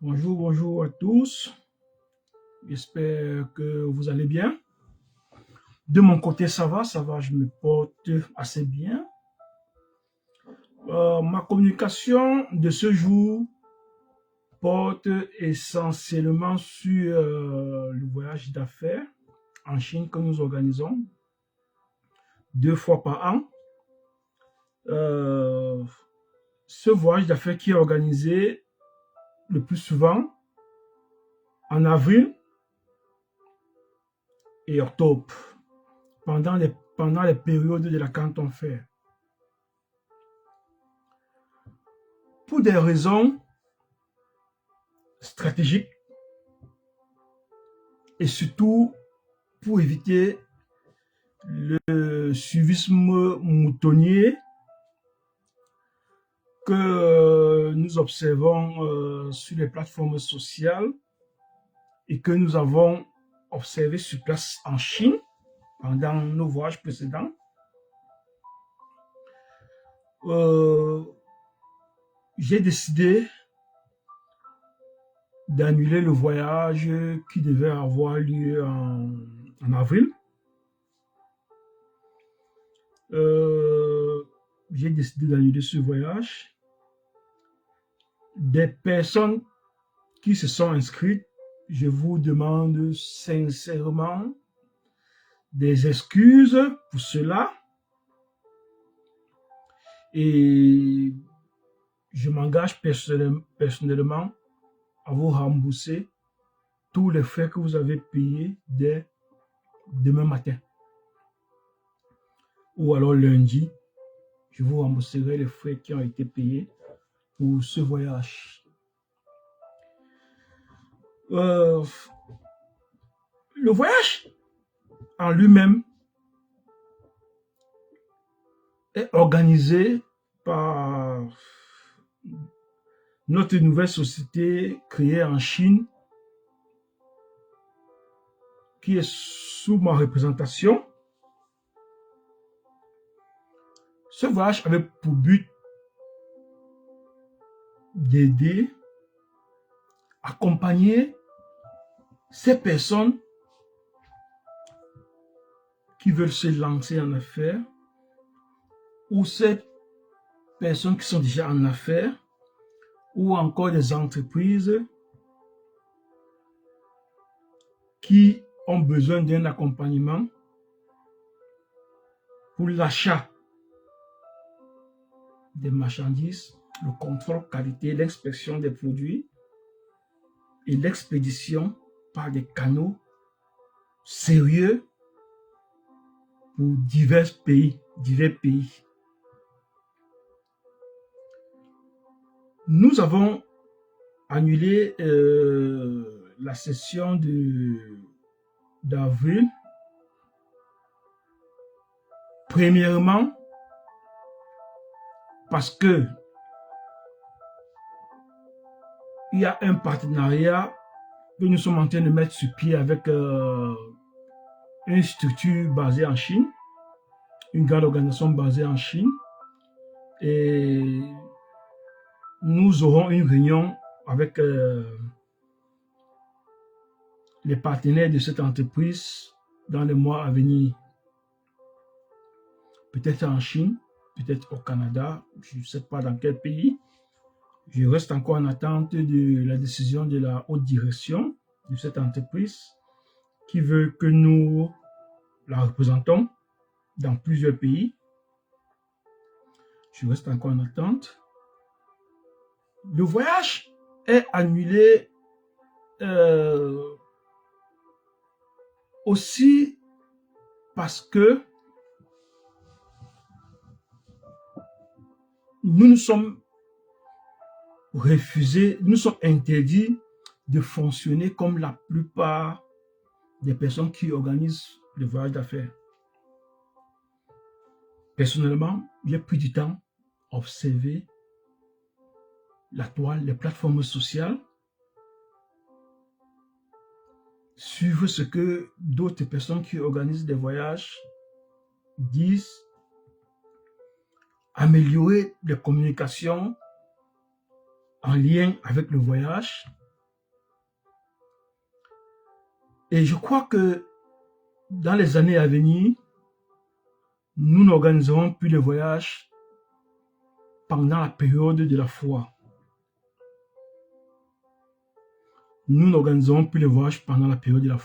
Bonjour à tous. J'espère que vous allez bien. De mon côté, ça va, je me porte assez bien. Ma communication de ce jour porte essentiellement sur le voyage d'affaires en Chine que nous organisons 2 fois par an. Ce voyage d'affaires qui est organisé le plus souvent en avril et octobre, pendant les périodes de la Canton Fair. Pour des raisons stratégiques et surtout pour éviter le suivisme moutonnier que nous observons sur les plateformes sociales et que nous avons observé sur place en Chine pendant nos voyages précédents. J'ai décidé d'annuler le voyage qui devait avoir lieu en avril. J'ai décidé d'annuler ce voyage. Des personnes qui se sont inscrites, je vous demande sincèrement des excuses pour cela. Et je m'engage personnellement à vous rembourser tous les frais que vous avez payés dès demain matin. Ou alors lundi, je vous rembourserai les frais qui ont été payés pour ce voyage. Le voyage en lui-même est organisé par notre nouvelle société créée en Chine qui est sous ma représentation. Ce voyage avait pour but d'aider, accompagner ces personnes qui veulent se lancer en affaires ou ces personnes qui sont déjà en affaires ou encore des entreprises qui ont besoin d'un accompagnement pour l'achat des marchandises, le contrôle qualité, l'inspection des produits et l'expédition par des canaux sérieux pour divers pays. Nous avons annulé la session d'avril. Premièrement, parce que il y a un partenariat que nous sommes en train de mettre sur pied avec une structure basée en Chine, une grande organisation basée en Chine, et nous aurons une réunion avec les partenaires de cette entreprise dans les mois à venir. Peut-être en Chine, peut-être au Canada, je ne sais pas dans quel pays. Je reste encore en attente de la décision de la haute direction de cette entreprise qui veut que nous la représentons dans plusieurs pays. Je reste encore en attente. Le voyage est annulé aussi parce que nous nous sommes refusés, nous sommes interdits de fonctionner comme la plupart des personnes qui organisent le voyage d'affaires. Personnellement, j'ai pris du temps à observer la toile, les plateformes sociales, suivre ce que d'autres personnes qui organisent des voyages disent, améliorer les communications en lien avec le voyage Et je crois que dans les années à venir, nous n'organiserons plus de voyages pendant la période de la foi. Nous n'organiserons plus les voyages pendant la période de la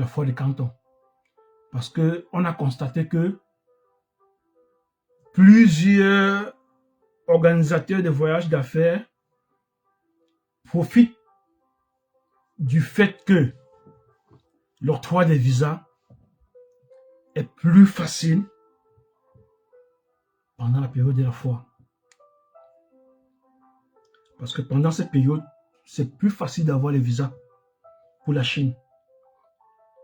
foi des cantons. Parce qu'on a constaté que plusieurs organisateurs de voyages d'affaires profitent du fait que l'octroi des visas est plus facile pendant la période de la foi. Parce que pendant cette période, c'est plus facile d'avoir les visas pour la Chine.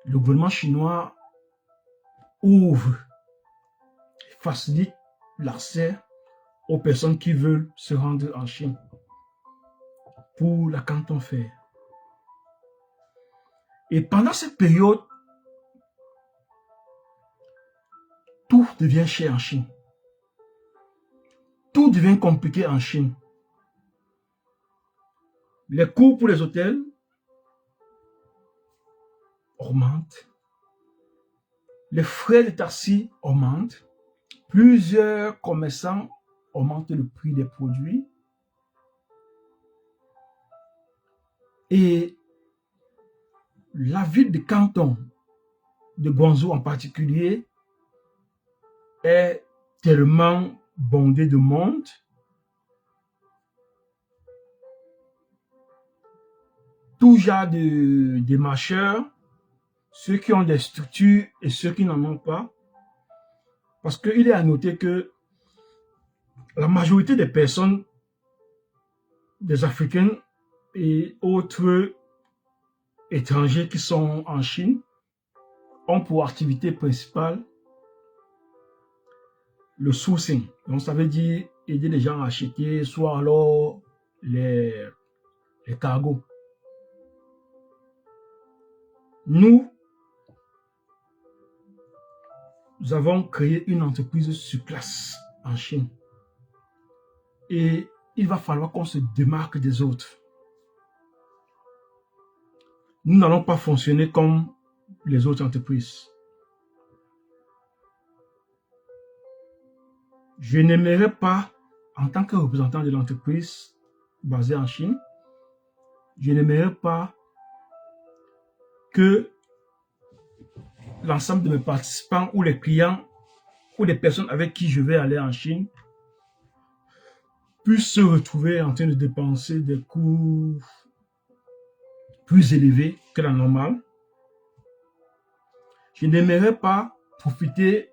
Le gouvernement chinois ouvre, facilite l'accès aux personnes qui veulent se rendre en Chine pour la Canton Fair. Et pendant cette période, tout devient cher en Chine. Tout devient compliqué en Chine. Les coûts pour les hôtels augmentent. Les frais de taxi augmentent. Plusieurs commerçants augmentent le prix des produits. Et la ville de Canton, de Guangzhou en particulier, est tellement bondée de monde tout genre de marcheurs, ceux qui ont des structures et ceux qui n'en ont pas. Parce qu'il est à noter que la majorité des personnes, des Africains et autres étrangers qui sont en Chine, ont pour activité principale le sourcing. Donc ça veut dire aider les gens à acheter, soit alors les cargos. Nous avons créé une entreprise sur place en Chine. Et il va falloir qu'on se démarque des autres. Nous n'allons pas fonctionner comme les autres entreprises. Je n'aimerais pas, en tant que représentant de l'entreprise basée en Chine, je n'aimerais pas que l'ensemble de mes participants ou les clients ou les personnes avec qui je vais aller en Chine puissent se retrouver en train de dépenser des coûts plus élevés que la normale. Je n'aimerais pas profiter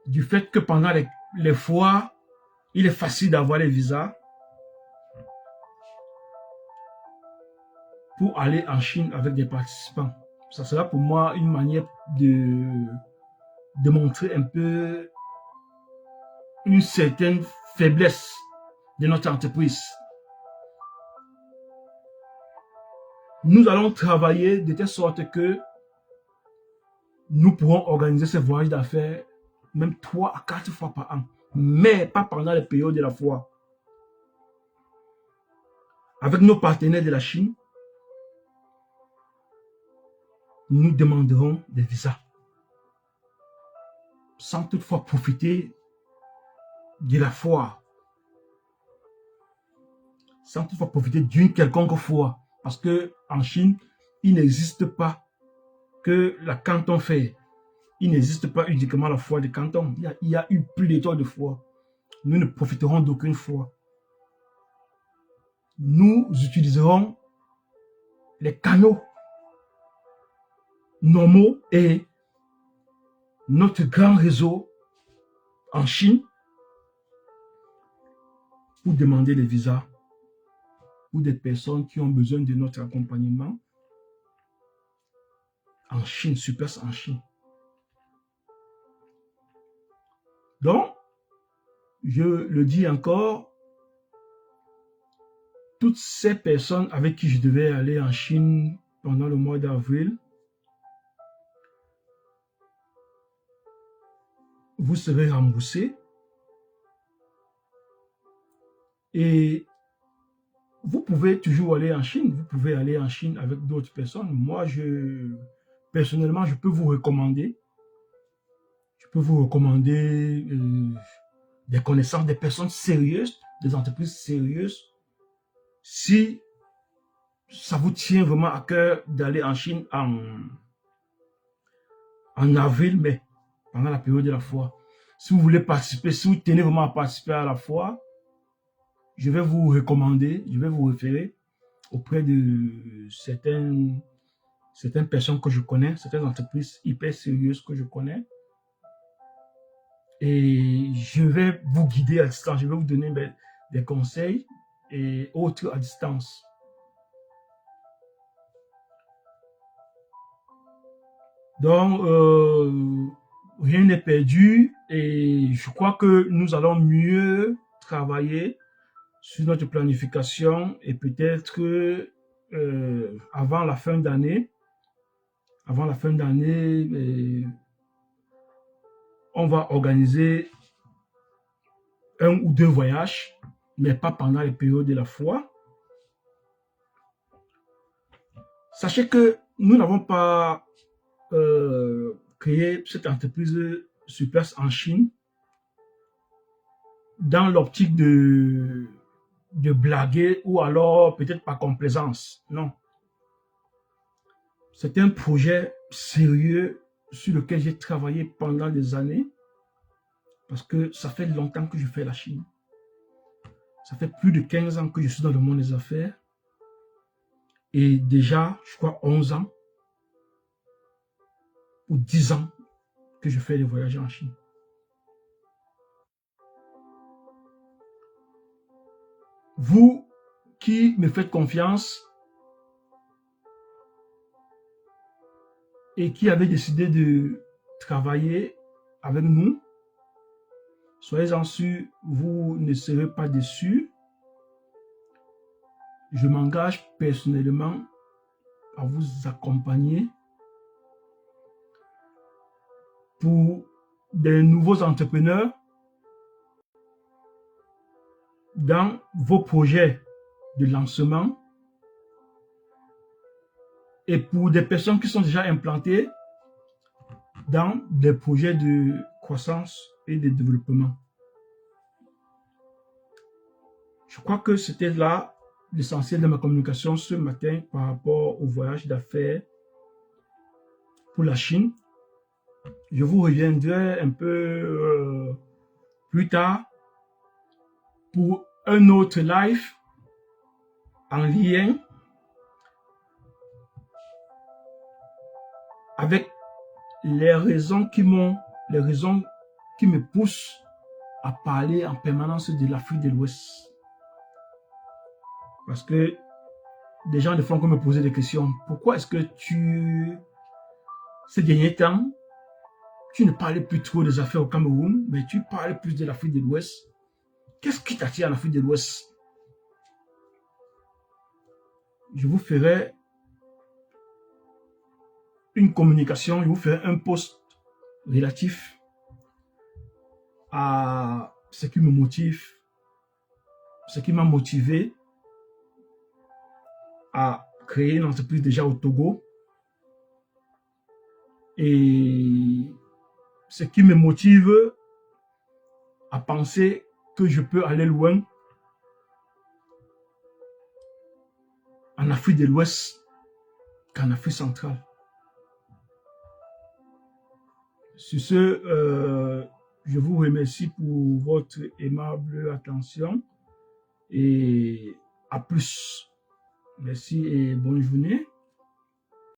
du fait que pendant les fois, il est facile d'avoir les visas pour aller en Chine avec des participants. Ça sera pour moi une manière de montrer un peu une certaine faiblesse de notre entreprise. Nous allons travailler de telle sorte que nous pourrons organiser ces voyages d'affaires même 3 à 4 fois par an, mais pas pendant les périodes de la foi. Avec nos partenaires de la Chine, nous demanderons des visas, sans toutefois profiter de la foire, sans toutefois profiter d'une quelconque foire, parce que en Chine, il n'existe pas que la Canton Fair. Il n'existe pas uniquement la foire de Canton. Il y a eu plus de de foires. Nous ne profiterons d'aucune foire. Nous utiliserons les canaux normaux et notre grand réseau en Chine pour demander les visas pour des personnes qui ont besoin de notre accompagnement en Chine, sur place en Chine. Donc, je le dis encore, toutes ces personnes avec qui je devais aller en Chine pendant le mois d'avril, vous serez remboursés et vous pouvez toujours aller en Chine. Vous pouvez aller en Chine avec d'autres personnes. Moi, personnellement, je peux vous recommander. Je peux vous recommander des connaissances, des personnes sérieuses, des entreprises sérieuses. Si ça vous tient vraiment à cœur d'aller en Chine en avril, mai, pendant la période de la foire. Si vous voulez participer, si vous tenez vraiment à participer à la foire, je vais vous recommander, je vais vous référer auprès de certaines personnes que je connais, certaines entreprises hyper sérieuses que je connais. Et je vais vous guider à distance, je vais vous donner des conseils et autres à distance. Donc, rien n'est perdu et je crois que nous allons mieux travailler sur notre planification et peut-être avant la fin d'année, on va organiser 1 ou 2 voyages, mais pas pendant les périodes de la foire. Sachez que nous n'avons pas créé cette entreprise sur place en Chine dans l'optique de blaguer ou alors peut-être par complaisance. Non. C'est un projet sérieux sur lequel j'ai travaillé pendant des années parce que ça fait longtemps que je fais la Chine. Ça fait plus de 15 ans que je suis dans le monde des affaires et déjà, je crois, 11 ans ou 10 ans que je fais des voyages en Chine. Vous qui me faites confiance et qui avez décidé de travailler avec nous, soyez-en sûrs, vous ne serez pas déçus. Je m'engage personnellement à vous accompagner pour des nouveaux entrepreneurs dans vos projets de lancement et pour des personnes qui sont déjà implantées dans des projets de croissance et de développement. Je crois que c'était là l'essentiel de ma communication ce matin par rapport au voyage d'affaires pour la Chine. Je vous reviendrai un peu plus tard pour un autre live en lien avec les raisons qui me poussent à parler en permanence de l'Afrique de l'Ouest. Parce que des gens ne font que me poser des questions. Pourquoi est-ce que ces derniers temps, tu ne parlais plus trop des affaires au Cameroun, mais tu parlais plus de l'Afrique de l'Ouest? Qu'est-ce qui t'attire en Afrique de l'Ouest? Je vous ferai une communication, je vous ferai un post relatif à ce qui me motive, ce qui m'a motivé à créer une entreprise déjà au Togo et ce qui me motive à penser que je peux aller loin en Afrique de l'Ouest qu'en Afrique centrale. Sur ce, je vous remercie pour votre aimable attention et à plus. Merci et bonne journée.